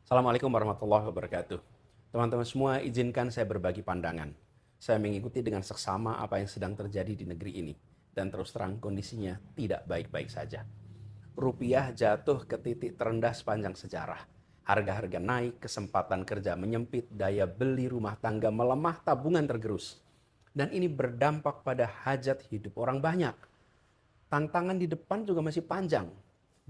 Assalamualaikum warahmatullahi wabarakatuh. Teman-teman semua, izinkan saya berbagi pandangan. Saya mengikuti dengan seksama apa yang sedang terjadi di negeri ini. Dan terus terang kondisinya tidak baik-baik saja. Rupiah jatuh ke titik terendah sepanjang sejarah. Harga-harga naik, kesempatan kerja menyempit, daya beli rumah tangga melemah, tabungan tergerus. Dan ini berdampak pada hajat hidup orang banyak. Tantangan di depan juga masih panjang.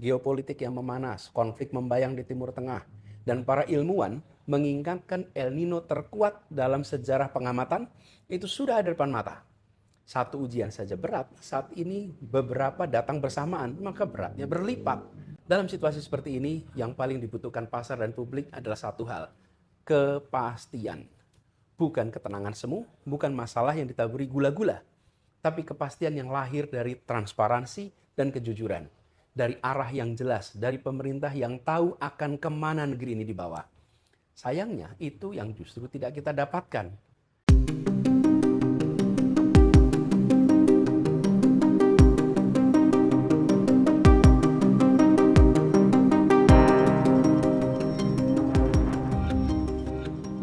Geopolitik yang memanas, konflik membayang di Timur Tengah, dan para ilmuwan mengingatkan El Nino terkuat dalam sejarah pengamatan itu sudah ada depan mata. Satu ujian saja berat, saat ini beberapa datang bersamaan, maka beratnya berlipat. Dalam situasi seperti ini, yang paling dibutuhkan pasar dan publik adalah satu hal, kepastian. Bukan ketenangan semu, bukan masalah yang ditaburi gula-gula, tapi kepastian yang lahir dari transparansi dan kejujuran. Dari arah yang jelas, dari pemerintah yang tahu akan kemana negeri ini dibawa. Sayangnya itu yang justru tidak kita dapatkan.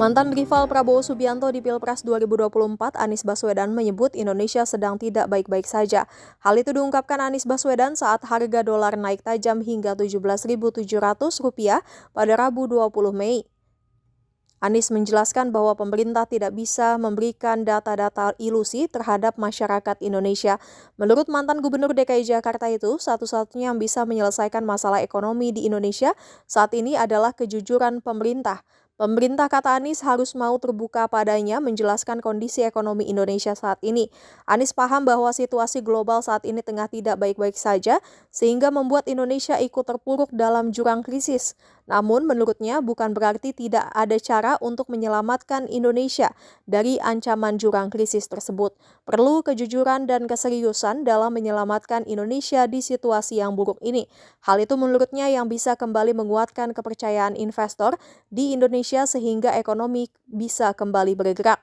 Mantan rival Prabowo Subianto di Pilpres 2024, Anies Baswedan menyebut Indonesia sedang tidak baik-baik saja. Hal itu diungkapkan Anies Baswedan saat harga dolar naik tajam hingga Rp17.700 pada Rabu 20 Mei. Anies menjelaskan bahwa pemerintah tidak bisa memberikan data-data ilusi terhadap masyarakat Indonesia. Menurut mantan Gubernur DKI Jakarta itu, satu-satunya yang bisa menyelesaikan masalah ekonomi di Indonesia saat ini adalah kejujuran pemerintah. Pemerintah, kata Anies, harus mau terbuka padanya menjelaskan kondisi ekonomi Indonesia saat ini. Anies paham bahwa situasi global saat ini tengah tidak baik-baik saja, sehingga membuat Indonesia ikut terpuruk dalam jurang krisis. Namun menurutnya bukan berarti tidak ada cara untuk menyelamatkan Indonesia dari ancaman jurang krisis tersebut. Perlu kejujuran dan keseriusan dalam menyelamatkan Indonesia di situasi yang buruk ini. Hal itu menurutnya yang bisa kembali menguatkan kepercayaan investor di Indonesia sehingga ekonomi bisa kembali bergerak.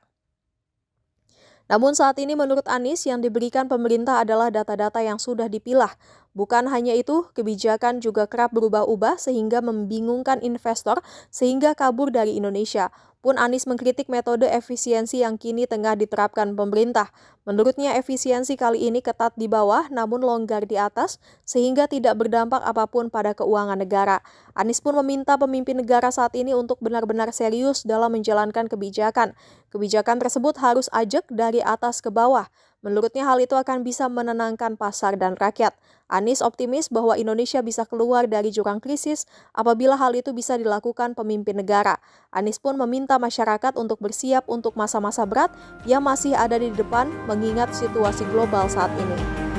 Namun saat ini menurut Anies yang diberikan pemerintah adalah data-data yang sudah dipilah. Bukan hanya itu, kebijakan juga kerap berubah-ubah sehingga membingungkan investor sehingga kabur dari Indonesia. Pun Anies mengkritik metode efisiensi yang kini tengah diterapkan pemerintah. Menurutnya efisiensi kali ini ketat di bawah namun longgar di atas sehingga tidak berdampak apapun pada keuangan negara. Anies pun meminta pemimpin negara saat ini untuk benar-benar serius dalam menjalankan kebijakan. Kebijakan tersebut harus ajak dari atas ke bawah. Menurutnya hal itu akan bisa menenangkan pasar dan rakyat. Anies optimis bahwa Indonesia bisa keluar dari jurang krisis apabila hal itu bisa dilakukan pemimpin negara. Anies pun meminta masyarakat untuk bersiap untuk masa-masa berat yang masih ada di depan mengingat situasi global saat ini.